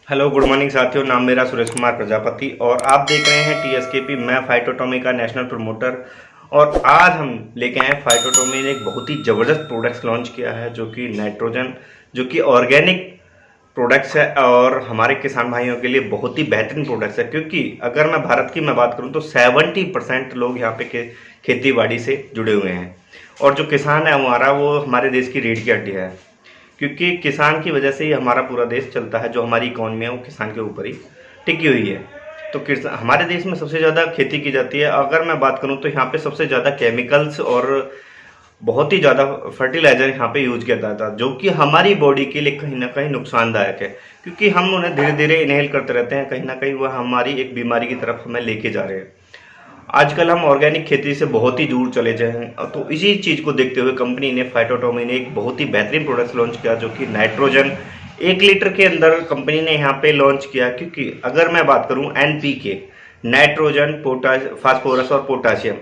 Hello good morning साथियों। नाम मेरा सुरेश कुमार प्रजापति और आप देख रहे हैं टीएसकेपी। मैं फाइटोटॉमी का नेशनल प्रमोटर। और आज हम लेके आए फाइटोटॉमी ने एक बहुत ही ज़बरदस्त प्रोडक्ट्स लॉन्च किया है जो कि नाइट्रोजन, जो कि ऑर्गेनिक प्रोडक्ट्स है और हमारे किसान भाइयों के लिए बहुत ही बेहतरीन प्रोडक्ट्स है। क्योंकि अगर मैं बात करूं तो 70% लोग यहाँ पे खेती बाड़ी से जुड़े हुए हैं और जो किसान है हमारा वो हमारे देश की रीढ़ की हड्डी है। क्योंकि किसान की वजह से ही हमारा पूरा देश चलता है। जो हमारी इकॉनमी है वो किसान के ऊपर ही टिकी हुई है। तो हमारे देश में सबसे ज़्यादा खेती की जाती है। अगर मैं बात करूं तो यहाँ पे सबसे ज़्यादा केमिकल्स और बहुत ही ज़्यादा फर्टिलाइजर यहाँ पे यूज किया जाता है, जो कि हमारी बॉडी के लिए कहीं ना कहीं नुकसानदायक है। क्योंकि हम उन्हें धीरे धीरे इनहेल करते रहते हैं, कहीं ना कहीं वह हमारी एक बीमारी की तरफ हमें लेके जा रहे हैं। आजकल हम ऑर्गेनिक खेती से बहुत ही दूर चले जाए हैं। तो इसी चीज़ को देखते हुए कंपनी ने फाइटोटॉमी ने एक बहुत ही बेहतरीन प्रोडक्ट लॉन्च किया जो कि नाइट्रोजन 1 लीटर के अंदर कंपनी ने यहाँ पे लॉन्च किया। क्योंकि अगर मैं बात करूँ एनपीके, नाइट्रोजन, पोटाश, फास्फोरस और पोटाशियम,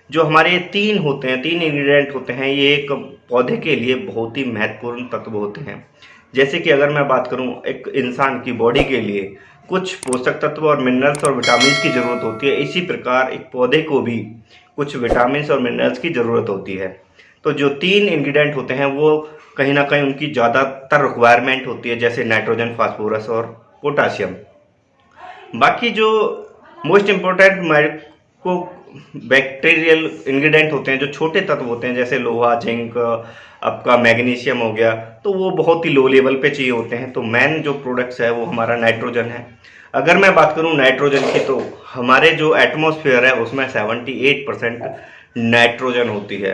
जो हमारे तीन होते हैं, तीन इंग्रेडिएंट होते हैं, ये एक पौधे के लिए बहुत ही महत्वपूर्ण तत्व होते हैं। जैसे कि अगर मैं बात करूं एक इंसान की बॉडी के लिए कुछ पोषक तत्व और मिनरल्स और विटामिन की ज़रूरत होती है, इसी प्रकार एक पौधे को भी कुछ विटामिन और मिनरल्स की ज़रूरत होती है। तो जो तीन इंग्रेडिएंट होते हैं वो कहीं ना कहीं उनकी ज़्यादातर रिक्वायरमेंट होती है, जैसे नाइट्रोजन, फास्फोरस और पोटाशियम। बाकी जो most important micro bacterial ingredient होते हैं, जो छोटे तत्व होते हैं, जैसे लोहा, जिंक, आपका मैग्नीशियम हो गया, तो वो बहुत ही लो लेवल पे चाहिए होते हैं। तो मेन जो प्रोडक्ट्स है वो हमारा नाइट्रोजन है। अगर मैं बात करूं नाइट्रोजन की तो हमारे जो एटमॉस्फेयर है उसमें 78% नाइट्रोजन होती है।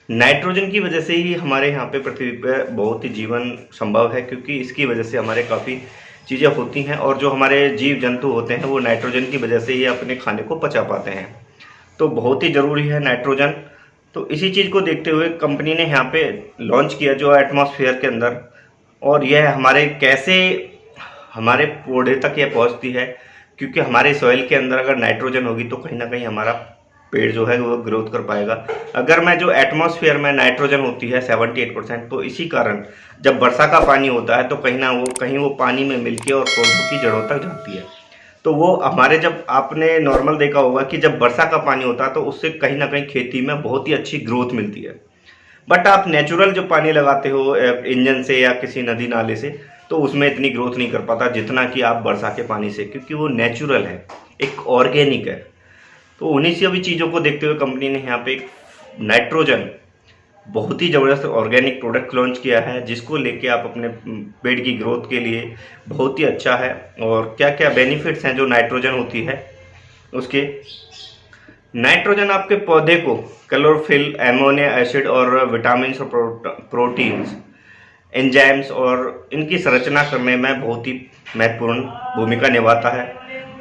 नाइट्रोजन की वजह से ही हमारे यहाँ पे पृथ्वी पे बहुत ही जीवन संभव है, क्योंकि इसकी वजह से हमारे काफ़ी चीज़ें होती हैं और जो हमारे जीव जंतु होते हैं वो नाइट्रोजन की वजह से ही अपने खाने को पचा पाते हैं। तो बहुत ही ज़रूरी है नाइट्रोजन। तो इसी चीज़ को देखते हुए कंपनी ने यहाँ पे लॉन्च किया जो एटमॉस्फेयर के अंदर, और यह हमारे कैसे हमारे पौधे तक यह पहुँचती है। क्योंकि हमारे सॉइल के अंदर अगर नाइट्रोजन होगी तो कहीं ना कहीं हमारा पेड़ जो है वो ग्रोथ कर पाएगा। अगर मैं जो एटमॉस्फेयर में नाइट्रोजन होती है 78%, तो इसी कारण जब वर्षा का पानी होता है तो कहीं वो पानी में मिलके और पौधों की जड़ों तक जाती है। तो वो हमारे, जब आपने नॉर्मल देखा होगा कि जब वर्षा का पानी होता है तो उससे कहीं ना कहीं खेती में बहुत ही अच्छी ग्रोथ मिलती है। बट आप नेचुरल जो पानी लगाते हो इंजन से या किसी नदी नाले से, तो उसमें इतनी ग्रोथ नहीं कर पाता जितना कि आप वर्षा के पानी से, क्योंकि वो नेचुरल है, एक ऑर्गेनिक है। तो उन्हीं सभी चीज़ों को देखते हुए कंपनी ने यहाँ पे नाइट्रोजन बहुत ही ज़बरदस्त ऑर्गेनिक प्रोडक्ट लॉन्च किया है, जिसको लेके आप अपने पेड़ की ग्रोथ के लिए बहुत ही अच्छा है। और क्या क्या बेनिफिट्स हैं जो नाइट्रोजन होती है उसके। नाइट्रोजन आपके पौधे को क्लोरोफिल, एमोनिया एसिड और विटामिन और प्रोटीन्स, एंजाइम्स और इनकी संरचना करने में बहुत ही महत्वपूर्ण भूमिका निभाता है।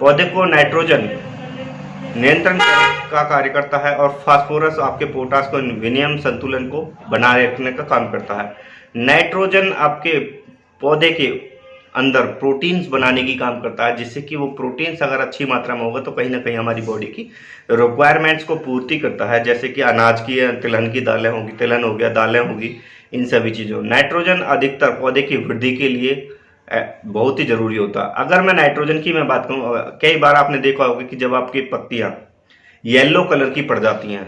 पौधे को नाइट्रोजन नियंत्रण का कार्य करता है और फास्फोरस आपके पोटास को विनियम संतुलन को बनाए रखने का काम करता है। नाइट्रोजन आपके पौधे के अंदर प्रोटीन्स बनाने की काम करता है, जिससे कि वो प्रोटीन्स अगर अच्छी मात्रा में होगा तो कहीं ना कहीं हमारी बॉडी की रिक्वायरमेंट्स को पूर्ति करता है। जैसे कि अनाज की तिलहन की दालें होंगी, तिलहन हो गया, दालें होगी, इन सभी चीज़ों। नाइट्रोजन अधिकतर पौधे की वृद्धि के लिए बहुत ही जरूरी होता है। अगर मैं नाइट्रोजन की बात करूं, कई बार आपने देखा होगा कि जब आपकी पत्तियां येलो कलर की पड़ जाती हैं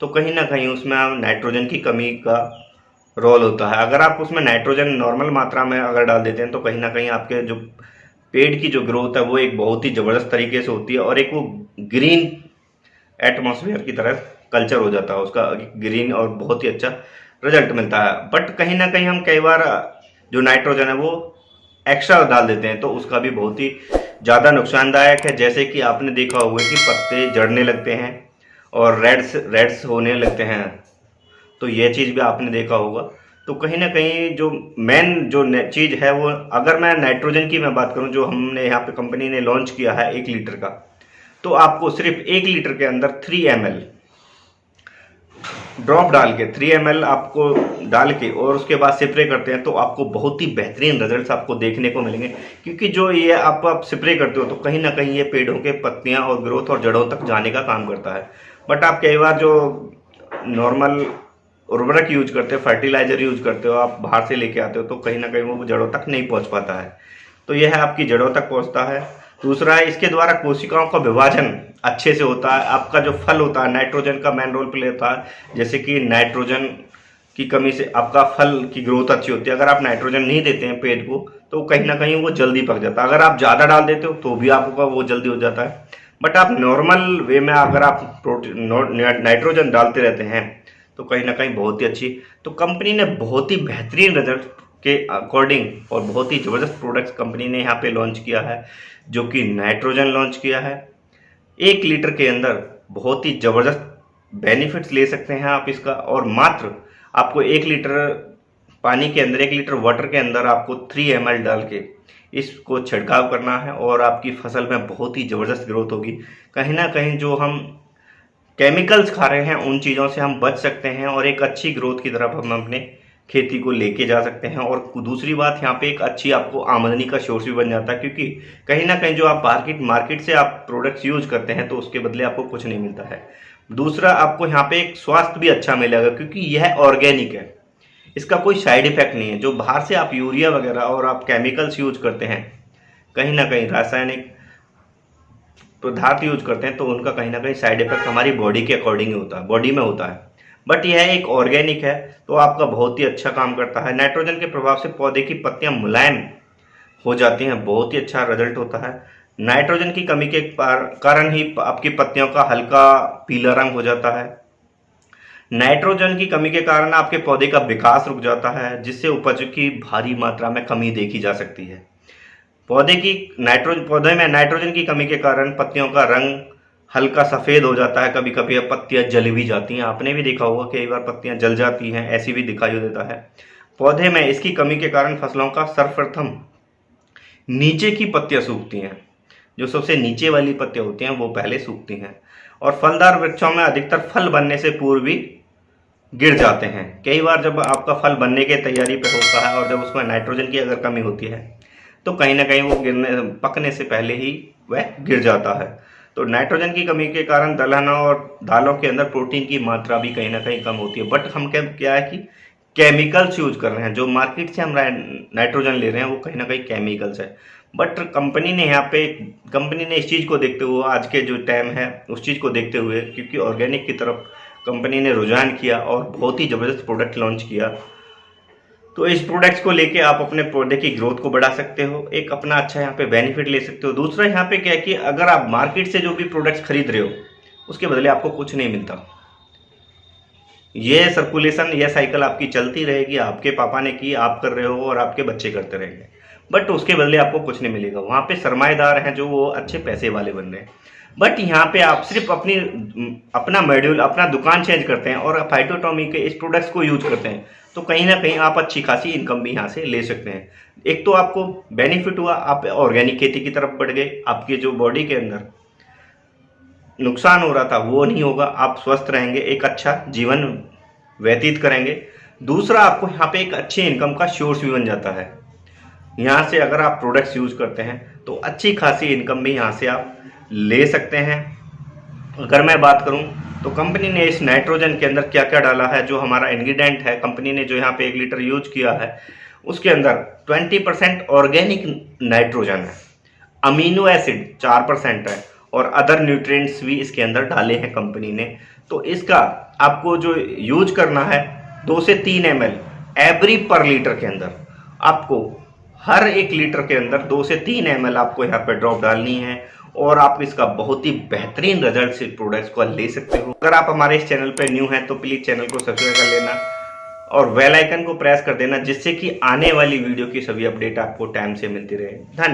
तो कहीं ना कहीं उसमें नाइट्रोजन की कमी का रोल होता है। अगर आप उसमें नाइट्रोजन नॉर्मल मात्रा में अगर डाल देते हैं तो कहीं ना कहीं आपके जो पेड़ की जो ग्रोथ है वो एक बहुत ही ज़बरदस्त तरीके से होती है और एक वो ग्रीन एटमॉस्फेयर की तरह कल्चर हो जाता है उसका, ग्रीन, और बहुत ही अच्छा रिजल्ट मिलता है। बट कहीं ना कहीं हम कई बार जो नाइट्रोजन है वो एक्स्ट्रा डाल देते हैं तो उसका भी बहुत ही ज़्यादा नुकसानदायक है। जैसे कि आपने देखा होगा कि पत्ते झड़ने लगते हैं और रेड्स होने लगते हैं, तो यह चीज़ भी आपने देखा होगा। तो कहीं ना कहीं जो मेन जो चीज़ है वो, अगर मैं नाइट्रोजन की बात करूं जो हमने यहाँ पे कंपनी ने लॉन्च किया है 1 लीटर का, तो आपको सिर्फ 1 लीटर के अंदर 3 ml ड्रॉप डाल के, 3 ml आपको डाल के और उसके बाद स्प्रे करते हैं तो आपको बहुत ही बेहतरीन रिजल्ट्स आपको देखने को मिलेंगे। क्योंकि जो ये आप स्प्रे करते हो तो कहीं ना कहीं ये पेड़ों के पत्तियां और ग्रोथ और जड़ों तक जाने का काम करता है। बट आप कई बार जो नॉर्मल उर्वरक यूज करते हो, फर्टिलाइजर यूज करते हो, आप बाहर से लेके आते हो, तो कहीं ना कहीं वो जड़ों तक नहीं पहुंच पाता है। तो यह आपकी जड़ों तक पहुंचता है। दूसरा है, इसके द्वारा कोशिकाओं का विभाजन अच्छे से होता है। आपका जो फल होता है नाइट्रोजन का मेन रोल प्ले होता है, जैसे कि नाइट्रोजन की कमी से आपका फल की ग्रोथ अच्छी होती है। अगर आप नाइट्रोजन नहीं देते हैं पेड़ को तो कहीं ना कहीं वो जल्दी पक जाता है। अगर आप ज़्यादा डाल देते हो तो भी आपका वो जल्दी हो जाता है। बट आप नॉर्मल वे में अगर आप नाइट्रोजन डालते रहते हैं तो कहीं ना कहीं बहुत ही अच्छी। तो कंपनी ने बहुत ही बेहतरीन रिजल्ट के अकॉर्डिंग और बहुत ही ज़बरदस्त प्रोडक्ट्स कंपनी ने यहाँ पे लॉन्च किया है, जो कि नाइट्रोजन लॉन्च किया है। 1 लीटर के अंदर बहुत ही ज़बरदस्त बेनिफिट्स ले सकते हैं आप इसका। और मात्र आपको 1 लीटर पानी के अंदर, 1 लीटर वाटर के अंदर आपको 3 ml डाल के इसको छिड़काव करना है और आपकी फसल में बहुत ही ज़बरदस्त ग्रोथ होगी। कहीं ना कहीं जो हम केमिकल्स खा रहे हैं उन चीज़ों से हम बच सकते हैं और एक अच्छी ग्रोथ की तरफ हम अपने खेती को लेके जा सकते हैं। और दूसरी बात, यहाँ पे एक अच्छी आपको आमदनी का सोर्स भी बन जाता है, क्योंकि कहीं ना कहीं जो आप मार्केट से आप प्रोडक्ट्स यूज करते हैं तो उसके बदले आपको कुछ नहीं मिलता है। दूसरा, आपको यहाँ पे एक स्वास्थ्य भी अच्छा मिलेगा, क्योंकि यह ऑर्गेनिक है, इसका कोई साइड इफेक्ट नहीं है। जो बाहर से आप यूरिया वगैरह और आप केमिकल्स यूज करते हैं, कहीं ना कहीं रासायनिक पदार्थ यूज करते हैं, तो उनका कहीं ना कहीं साइड इफेक्ट हमारी बॉडी के अकॉर्डिंग ही होता है, बॉडी में होता है। बट यह एक ऑर्गेनिक है तो आपका बहुत ही अच्छा काम करता है। नाइट्रोजन के प्रभाव से पौधे की पत्तियां मुलायम हो जाती हैं, बहुत ही अच्छा रिजल्ट होता है। नाइट्रोजन की कमी के कारण ही आपकी पत्तियों का हल्का पीला रंग हो जाता है। नाइट्रोजन की कमी के कारण आपके पौधे का विकास रुक जाता है, जिससे उपज की भारी मात्रा में कमी देखी जा सकती है। पौधे में नाइट्रोजन की कमी के कारण पत्तियों का रंग हल्का सफ़ेद हो जाता है। कभी कभी पत्तियां जल भी जाती हैं, आपने भी देखा होगा कई बार पत्तियां जल जाती हैं, ऐसी भी दिखाई देता है। पौधे में इसकी कमी के कारण फसलों का सर्वप्रथम नीचे की पत्तियां सूखती हैं, जो सबसे नीचे वाली पत्तियां होती हैं वो पहले सूखती हैं। और फलदार वृक्षों में अधिकतर फल बनने से पूर्व भी गिर जाते हैं। कई बार जब आपका फल बनने की तैयारी पे होता है और जब उसमें नाइट्रोजन की अगर कमी होती है तो कहीं ना कहीं वो पकने से पहले ही वह गिर जाता है। तो नाइट्रोजन की कमी के कारण दलहनों और दालों के अंदर प्रोटीन की मात्रा भी कहीं ना कहीं कम होती है। बट हम क्या है कि केमिकल्स यूज कर रहे हैं, जो मार्केट से हम नाइट्रोजन ले रहे हैं वो कहीं ना कहीं केमिकल्स है। बट कंपनी ने इस चीज़ को देखते हुए, आज के जो टाइम है उस चीज़ को देखते हुए, क्योंकि ऑर्गेनिक की तरफ कंपनी ने रुझान किया और बहुत ही ज़बरदस्त प्रोडक्ट लॉन्च किया, तो इस प्रोडक्ट्स को लेके आप अपने पौधे की ग्रोथ को बढ़ा सकते हो, एक अपना अच्छा यहाँ पे बेनिफिट ले सकते हो। दूसरा यहाँ पे क्या है कि अगर आप मार्केट से जो भी प्रोडक्ट्स खरीद रहे हो उसके बदले आपको कुछ नहीं मिलता। ये सर्कुलेशन, यह साइकिल आपकी चलती रहेगी, आपके पापा ने की, आप कर रहे हो और आपके बच्चे करते रहेंगे, बट उसके बदले आपको कुछ नहीं मिलेगा। वहाँ पे सरमाएदार हैं जो वो अच्छे पैसे वाले बन रहे हैं। बट यहाँ पे आप सिर्फ अपना दुकान चेंज करते हैं और फाइटोटॉमी के इस प्रोडक्ट्स को यूज करते हैं, तो कहीं ना कहीं आप अच्छी खासी इनकम भी यहाँ से ले सकते हैं। एक तो आपको बेनिफिट हुआ, आप ऑर्गेनिक खेती की तरफ बढ़ गए, आपकी जो बॉडी के अंदर नुकसान हो रहा था वो नहीं होगा, आप स्वस्थ रहेंगे, एक अच्छा जीवन व्यतीत करेंगे। दूसरा, आपको यहाँ पे एक अच्छी इनकम का सोर्स भी बन जाता है। यहाँ से अगर आप प्रोडक्ट्स यूज करते हैं तो अच्छी खासी इनकम भी यहाँ से आप ले सकते हैं। अगर मैं बात करूं तो कंपनी ने इस नाइट्रोजन के अंदर क्या क्या डाला है, जो हमारा इंग्रेडिएंट है, कंपनी ने जो यहाँ पे 1 लीटर यूज किया है उसके अंदर 20% ऑर्गेनिक नाइट्रोजन है, अमीनो एसिड 4% है और अदर न्यूट्रिएंट्स भी इसके अंदर डाले हैं कंपनी ने। तो इसका आपको जो यूज करना है 2 से 3 ml एवरी पर लीटर के अंदर, आपको हर 1 लीटर के अंदर 2 से 3 ml आपको यहाँ पे ड्रॉप डालनी है और आप इसका बहुत ही बेहतरीन रिजल्ट से प्रोडक्ट्स को ले सकते हो। अगर आप हमारे इस चैनल पर न्यू हैं तो प्लीज़ चैनल को सब्सक्राइब कर लेना और बेल आइकन को प्रेस कर देना, जिससे कि आने वाली वीडियो की सभी अपडेट आपको टाइम से मिलती रहे। धन्यवाद।